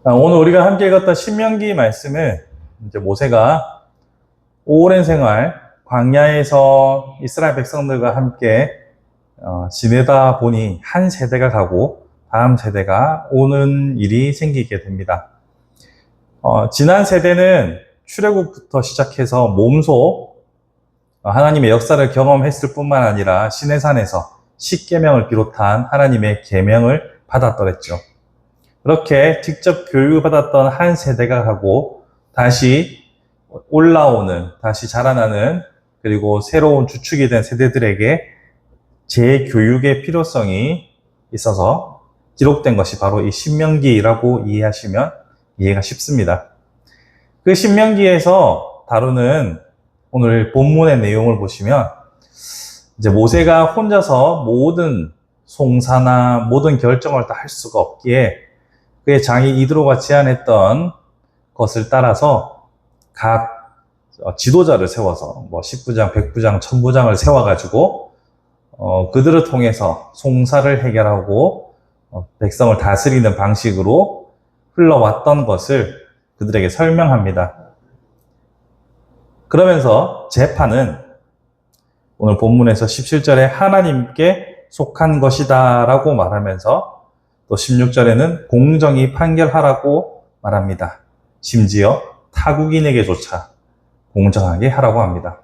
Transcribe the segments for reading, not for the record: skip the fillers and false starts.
오늘 우리가 함께 읽었던 신명기 말씀은 이제 모세가 오랜 생활 광야에서 이스라엘 백성들과 함께 지내다 보니 한 세대가 가고 다음 세대가 오는 일이 생기게 됩니다. 지난 세대는 출애굽부터 시작해서 몸소 하나님의 역사를 경험했을 뿐만 아니라 시내산에서 십계명을 비롯한 하나님의 계명을 받았더랬죠. 그렇게 직접 교육받았던 한 세대가 가고 다시 올라오는, 다시 자라나는, 그리고 새로운 주축이 된 세대들에게 재교육의 필요성이 있어서 기록된 것이 바로 이 신명기라고 이해하시면 이해가 쉽습니다. 그 신명기에서 다루는 오늘 본문의 내용을 보시면 이제 모세가 혼자서 모든 송사나 모든 결정을 다 할 수가 없기에 그의 장이 이드로가 제안했던 것을 따라서 각 지도자를 세워서 10부장, 100부장, 1000부장을 세워가지고 그들을 통해서 송사를 해결하고 백성을 다스리는 방식으로 흘러왔던 것을 그들에게 설명합니다. 그러면서 재판은 오늘 본문에서 17절에 하나님께 속한 것이다 라고 말하면서 또 16절에는 공정히 판결하라고 말합니다. 심지어 타국인에게조차 공정하게 하라고 합니다.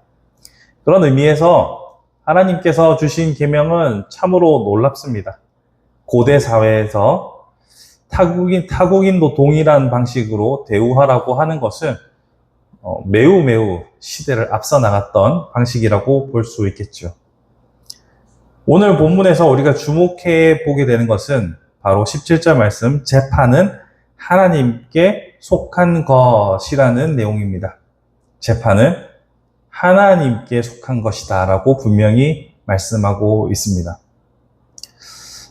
그런 의미에서 하나님께서 주신 계명은 참으로 놀랍습니다. 고대 사회에서 타국인도 동일한 방식으로 대우하라고 하는 것은 매우 시대를 앞서 나갔던 방식이라고 볼 수 있겠죠. 오늘 본문에서 우리가 주목해 보게 되는 것은 바로 17절 말씀, 재판은 하나님께 속한 것이라는 내용입니다. 재판은 하나님께 속한 것이다 라고 분명히 말씀하고 있습니다.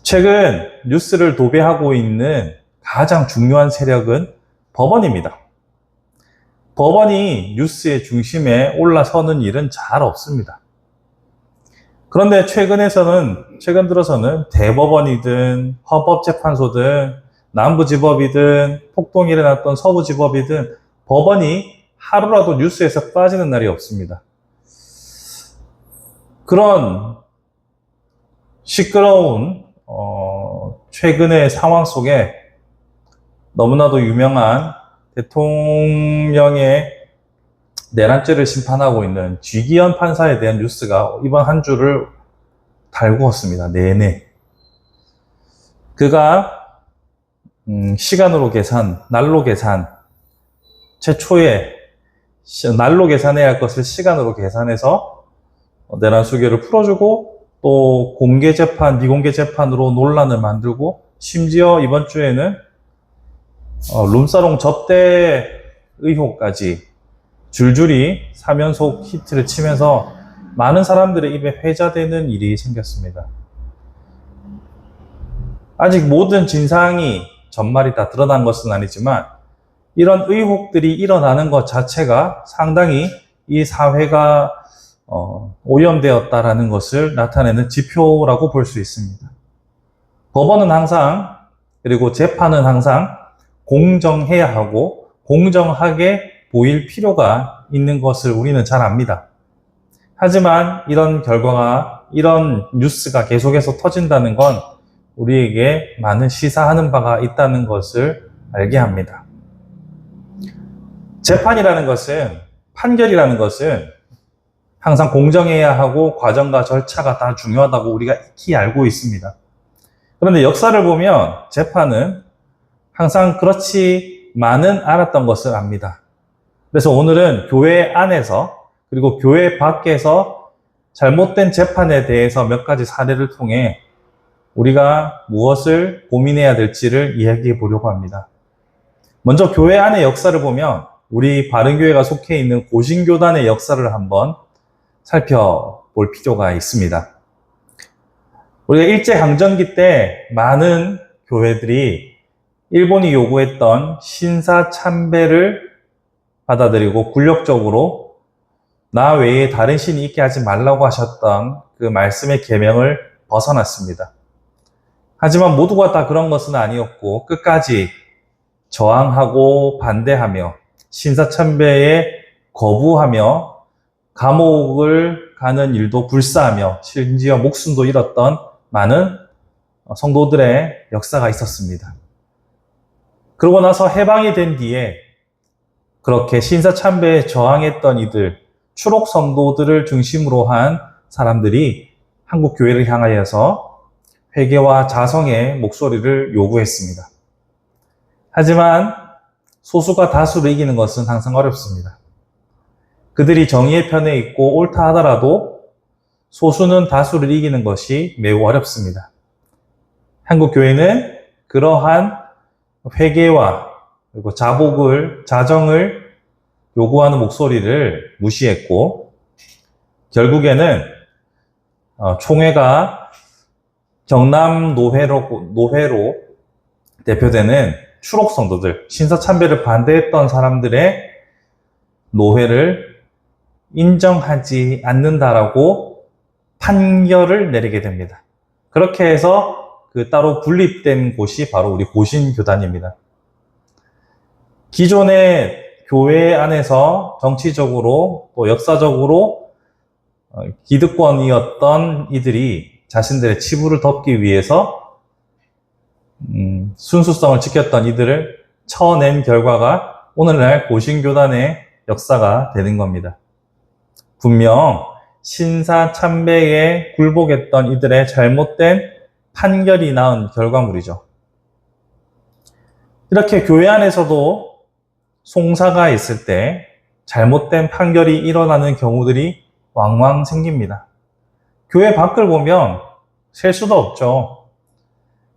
최근 뉴스를 도배하고 있는 가장 중요한 세력은 법원입니다. 법원이 뉴스의 중심에 올라서는 일은 잘 없습니다. 그런데 최근 들어서는 대법원이든 헌법재판소든 남부지법이든 폭동이 일어났던 서부지법이든 법원이 하루라도 뉴스에서 빠지는 날이 없습니다. 그런 시끄러운 최근의 상황 속에 너무나도 유명한 대통령의 내란죄를 심판하고 있는 쥐기현 판사에 대한 뉴스가 이번 한 주를 달구었습니다. 내내. 그가 시간으로 계산, 날로 계산, 최초에 날로 계산해야 할 것을 시간으로 계산해서 내란 수개를 풀어주고 또 공개 재판, 비공개 재판으로 논란을 만들고 심지어 이번 주에는 룸사롱 접대 의혹까지 줄줄이 3연속 히트를 치면서 많은 사람들의 입에 회자되는 일이 생겼습니다. 아직 모든 진상이 전말이 다 드러난 것은 아니지만 이런 의혹들이 일어나는 것 자체가 상당히 이 사회가 오염되었다라는 것을 나타내는 지표라고 볼 수 있습니다. 법원은 항상, 그리고 재판은 항상 공정해야 하고 공정하게 보일 필요가 있는 것을 우리는 잘 압니다. 하지만 이런 결과가, 이런 뉴스가 계속해서 터진다는 건 우리에게 많은 시사하는 바가 있다는 것을 알게 합니다. 재판이라는 것은, 판결이라는 것은 항상 공정해야 하고 과정과 절차가 다 중요하다고 우리가 익히 알고 있습니다. 그런데 역사를 보면 재판은 항상 그렇지만은 않았던 것을 압니다. 그래서 오늘은 교회 안에서 그리고 교회 밖에서 잘못된 재판에 대해서 몇 가지 사례를 통해 우리가 무엇을 고민해야 될지를 이야기해 보려고 합니다. 먼저 교회 안의 역사를 보면 우리 바른교회가 속해 있는 고신교단의 역사를 한번 살펴볼 필요가 있습니다. 우리가 일제강점기 때 많은 교회들이 일본이 요구했던 신사참배를 받아들이고 굴욕적으로 나 외에 다른 신이 있게 하지 말라고 하셨던 그 말씀의 계명을 벗어났습니다. 하지만 모두가 다 그런 것은 아니었고 끝까지 저항하고 반대하며 신사참배에 거부하며 감옥을 가는 일도 불사하며 심지어 목숨도 잃었던 많은 성도들의 역사가 있었습니다. 그러고 나서 해방이 된 뒤에 그렇게 신사참배에 저항했던 이들, 추록 성도들을 중심으로 한 사람들이 한국 교회를 향하여서 회개와 자성의 목소리를 요구했습니다. 하지만 소수가 다수를 이기는 것은 항상 어렵습니다. 그들이 정의의 편에 있고 옳다 하더라도 소수는 다수를 이기는 것이 매우 어렵습니다. 한국 교회는 그러한 회개와 그리고 자정을 요구하는 목소리를 무시했고 결국에는 총회가 경남 노회로 대표되는 추록 성도들, 신사참배를 반대했던 사람들의 노회를 인정하지 않는다라고 판결을 내리게 됩니다. 그렇게 해서 그 따로 분립된 곳이 바로 우리 고신교단입니다. 기존의 교회 안에서 정치적으로 또 역사적으로 기득권이었던 이들이 자신들의 치부를 덮기 위해서 순수성을 지켰던 이들을 쳐낸 결과가 오늘날 고신교단의 역사가 되는 겁니다. 분명 신사참배에 굴복했던 이들의 잘못된 판결이 낳은 결과물이죠. 이렇게 교회 안에서도 송사가 있을 때 잘못된 판결이 일어나는 경우들이 왕왕 생깁니다. 교회 밖을 보면 셀 수도 없죠.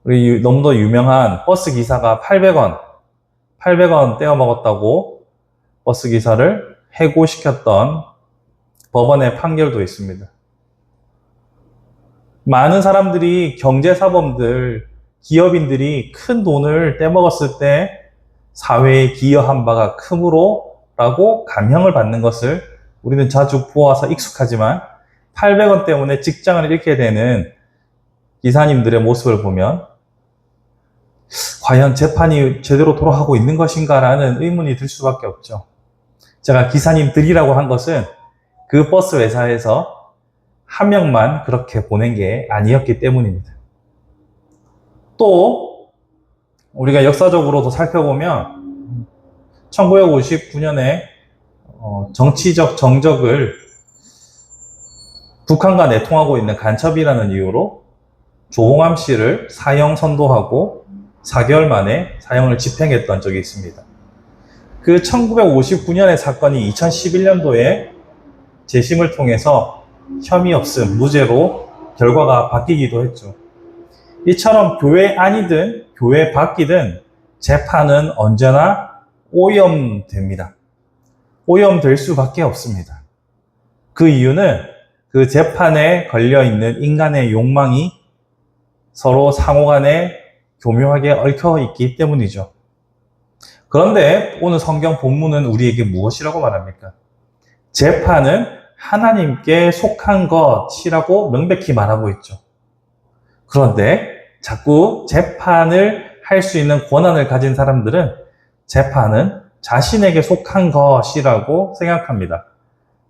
우리 너무도 유명한 버스 기사가 800원 떼어먹었다고 버스 기사를 해고시켰던 법원의 판결도 있습니다. 많은 사람들이 경제사범들, 기업인들이 큰 돈을 떼먹었을 때 사회에 기여한 바가 크므로 라고 감형을 받는 것을 우리는 자주 보아서 익숙하지만 800원 때문에 직장을 잃게 되는 기사님들의 모습을 보면 과연 재판이 제대로 돌아가고 있는 것인가라는 의문이 들 수밖에 없죠. 제가 기사님들이라고 한 것은 그 버스 회사에서 한 명만 그렇게 보낸 게 아니었기 때문입니다. 또 우리가 역사적으로도 살펴보면 1959년에 정치적 정적을 북한과 내통하고 있는 간첩이라는 이유로 조홍암 씨를 사형 선고하고 4개월 만에 사형을 집행했던 적이 있습니다. 그 1959년의 사건이 2011년도에 재심을 통해서 혐의 없음, 무죄로 결과가 바뀌기도 했죠. 이처럼 교회 안이든 교회 밖이든 재판은 언제나 오염됩니다. 오염될 수밖에 없습니다. 그 이유는 그 재판에 걸려있는 인간의 욕망이 서로 상호간에 교묘하게 얽혀 있기 때문이죠. 그런데 오늘 성경 본문은 우리에게 무엇이라고 말합니까? 재판은 하나님께 속한 것이라고 명백히 말하고 있죠. 그런데 자꾸 재판을 할 수 있는 권한을 가진 사람들은 재판은 자신에게 속한 것이라고 생각합니다.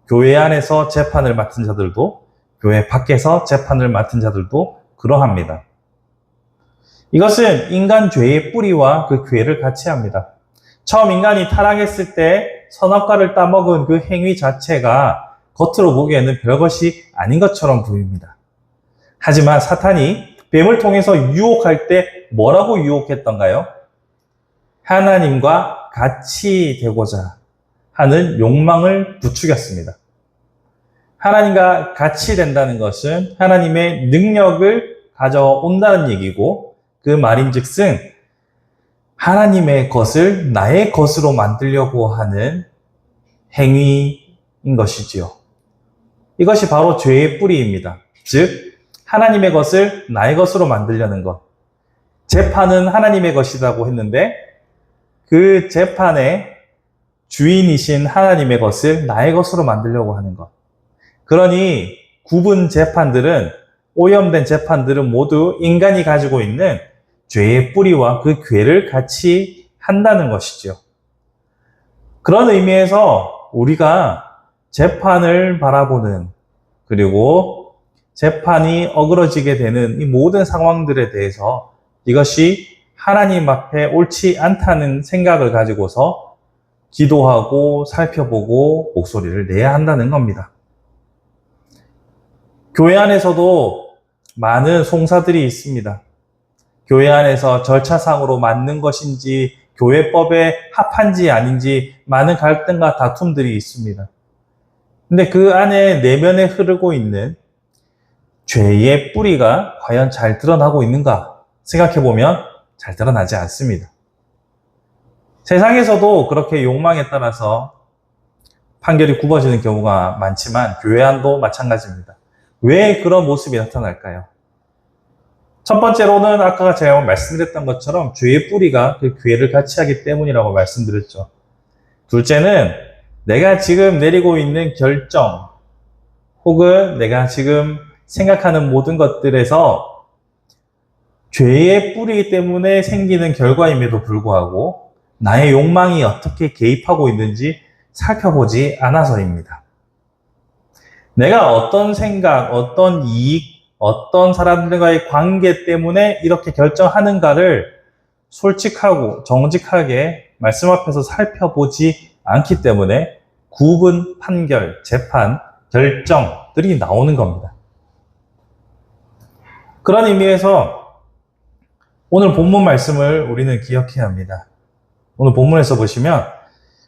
교회 안에서 재판을 맡은 자들도 교회 밖에서 재판을 맡은 자들도 그러합니다. 이것은 인간 죄의 뿌리와 그 괴를 같이 합니다. 처음 인간이 타락했을 때 선악과를 따먹은 그 행위 자체가 겉으로 보기에는 별것이 아닌 것처럼 보입니다. 하지만 사탄이 뱀을 통해서 유혹할 때 뭐라고 유혹했던가요? 하나님과 같이 되고자 하는 욕망을 부추겼습니다. 하나님과 같이 된다는 것은 하나님의 능력을 가져온다는 얘기고 그 말인즉슨 하나님의 것을 나의 것으로 만들려고 하는 행위인 것이지요. 이것이 바로 죄의 뿌리입니다. 즉 하나님의 것을 나의 것으로 만들려는 것. 재판은 하나님의 것이라고 했는데 그 재판의 주인이신 하나님의 것을 나의 것으로 만들려고 하는 것. 그러니 구분 재판들은 오염된 재판들은 모두 인간이 가지고 있는 죄의 뿌리와 그 괴를 같이 한다는 것이죠. 그런 의미에서 우리가 재판을 바라보는, 그리고 재판이 어그러지게 되는 이 모든 상황들에 대해서 이것이 하나님 앞에 옳지 않다는 생각을 가지고서 기도하고 살펴보고 목소리를 내야 한다는 겁니다. 교회 안에서도 많은 송사들이 있습니다. 교회 안에서 절차상으로 맞는 것인지 교회법에 합한지 아닌지 많은 갈등과 다툼들이 있습니다. 근데 그 안에 내면에 흐르고 있는 죄의 뿌리가 과연 잘 드러나고 있는가 생각해보면 잘 드러나지 않습니다. 세상에서도 그렇게 욕망에 따라서 판결이 굽어지는 경우가 많지만 교회 안도 마찬가지입니다. 왜 그런 모습이 나타날까요? 첫 번째로는 아까 제가 말씀드렸던 것처럼 죄의 뿌리가 그 교회를 같이 하기 때문이라고 말씀드렸죠. 둘째는 내가 지금 내리고 있는 결정 혹은 내가 지금 생각하는 모든 것들에서 죄의 뿌리 때문에 생기는 결과임에도 불구하고 나의 욕망이 어떻게 개입하고 있는지 살펴보지 않아서입니다. 내가 어떤 생각, 어떤 이익, 어떤 사람들과의 관계 때문에 이렇게 결정하는가를 솔직하고 정직하게 말씀 앞에서 살펴보지 않기 때문에 구분, 판결, 재판, 결정들이 나오는 겁니다. 그런 의미에서 오늘 본문 말씀을 우리는 기억해야 합니다. 오늘 본문에서 보시면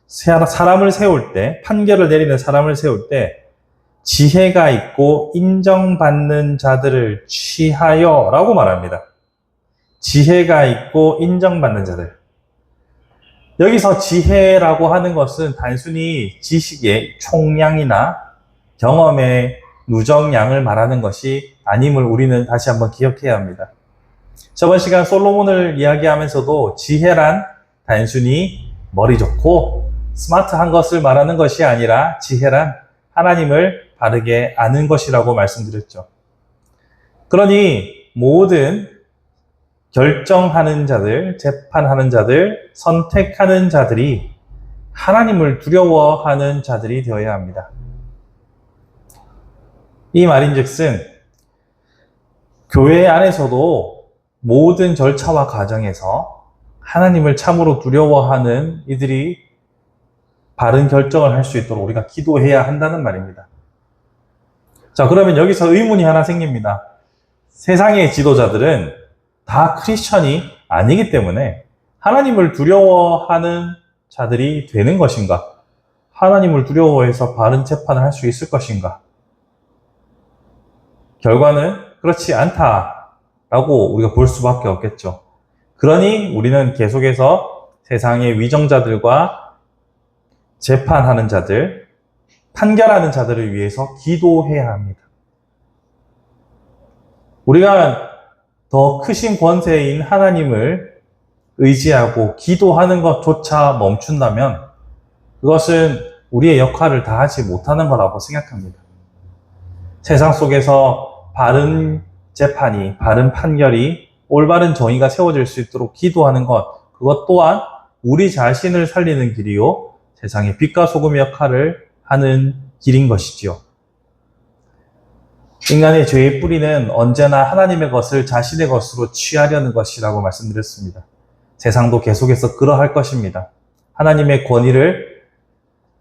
사람을 세울 때, 판결을 내리는 사람을 세울 때 지혜가 있고 인정받는 자들을 취하여 라고 말합니다. 지혜가 있고 인정받는 자들. 여기서 지혜라고 하는 것은 단순히 지식의 총량이나 경험의 누적량을 말하는 것이 아님을 우리는 다시 한번 기억해야 합니다. 저번 시간 솔로몬을 이야기하면서도 지혜란 단순히 머리 좋고 스마트한 것을 말하는 것이 아니라 지혜란 하나님을 바르게 아는 것이라고 말씀드렸죠. 그러니 모든 결정하는 자들, 재판하는 자들, 선택하는 자들이 하나님을 두려워하는 자들이 되어야 합니다. 이 말인즉슨 교회 안에서도 모든 절차와 과정에서 하나님을 참으로 두려워하는 이들이 바른 결정을 할 수 있도록 우리가 기도해야 한다는 말입니다. 자, 그러면 여기서 의문이 하나 생깁니다. 세상의 지도자들은 다 크리스천이 아니기 때문에 하나님을 두려워하는 자들이 되는 것인가? 하나님을 두려워해서 바른 재판을 할 수 있을 것인가? 결과는 그렇지 않다라고 우리가 볼 수밖에 없겠죠. 그러니 우리는 계속해서 세상의 위정자들과 재판하는 자들, 판결하는 자들을 위해서 기도해야 합니다. 우리가 더 크신 권세인 하나님을 의지하고 기도하는 것조차 멈춘다면 그것은 우리의 역할을 다하지 못하는 거라고 생각합니다. 세상 속에서 바른 재판이, 바른 판결이, 올바른 정의가 세워질 수 있도록 기도하는 것, 그것 또한 우리 자신을 살리는 길이요, 세상의 빛과 소금의 역할을 하는 길인 것이지요. 인간의 죄의 뿌리는 언제나 하나님의 것을 자신의 것으로 취하려는 것이라고 말씀드렸습니다. 세상도 계속해서 그러할 것입니다. 하나님의 권위를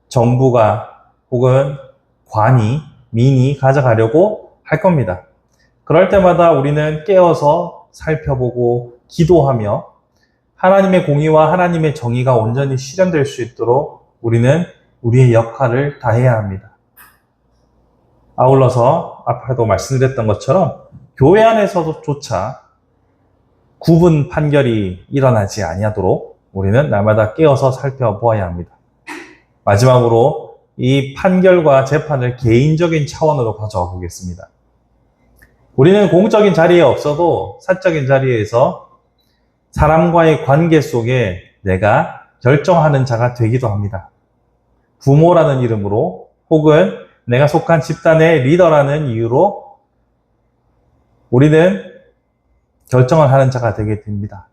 정부가 혹은 관이, 민이 가져가려고 할 겁니다. 그럴 때마다 우리는 깨어서 살펴보고 기도하며 하나님의 공의와 하나님의 정의가 온전히 실현될 수 있도록 우리는 우리의 역할을 다해야 합니다. 아울러서 앞에도 말씀드렸던 것처럼 교회 안에서조차 구분 판결이 일어나지 아니하도록 우리는 날마다 깨어서 살펴보아야 합니다. 마지막으로 이 판결과 재판을 개인적인 차원으로 가져와 보겠습니다. 우리는 공적인 자리에 없어도 사적인 자리에서 사람과의 관계 속에 내가 결정하는 자가 되기도 합니다. 부모라는 이름으로 혹은 내가 속한 집단의 리더라는 이유로 우리는 결정을 하는 자가 되게 됩니다.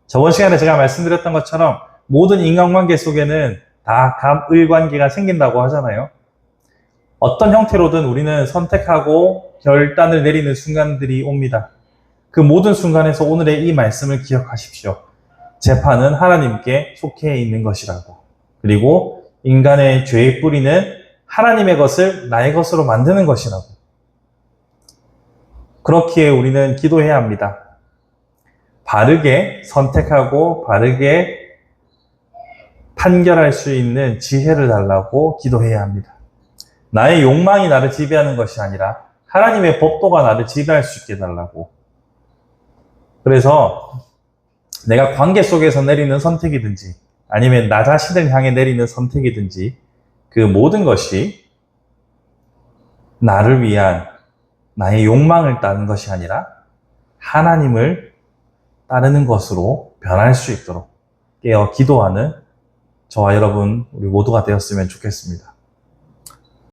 저번 시간에 제가 말씀드렸던 것처럼 모든 인간관계 속에는 다 감을관계가 생긴다고 하잖아요. 어떤 형태로든 우리는 선택하고 결단을 내리는 순간들이 옵니다. 그 모든 순간에서 오늘의 이 말씀을 기억하십시오. 재판은 하나님께 속해 있는 것이라고. 그리고 인간의 죄의 뿌리는 하나님의 것을 나의 것으로 만드는 것이라고. 그렇기에 우리는 기도해야 합니다. 바르게 선택하고 바르게 판결할 수 있는 지혜를 달라고 기도해야 합니다. 나의 욕망이 나를 지배하는 것이 아니라 하나님의 법도가 나를 지배할 수 있게 해달라고. 그래서 내가 관계 속에서 내리는 선택이든지 아니면 나 자신을 향해 내리는 선택이든지 그 모든 것이 나를 위한 나의 욕망을 따르는 것이 아니라 하나님을 따르는 것으로 변할 수 있도록 깨어 기도하는 저와 여러분 우리 모두가 되었으면 좋겠습니다.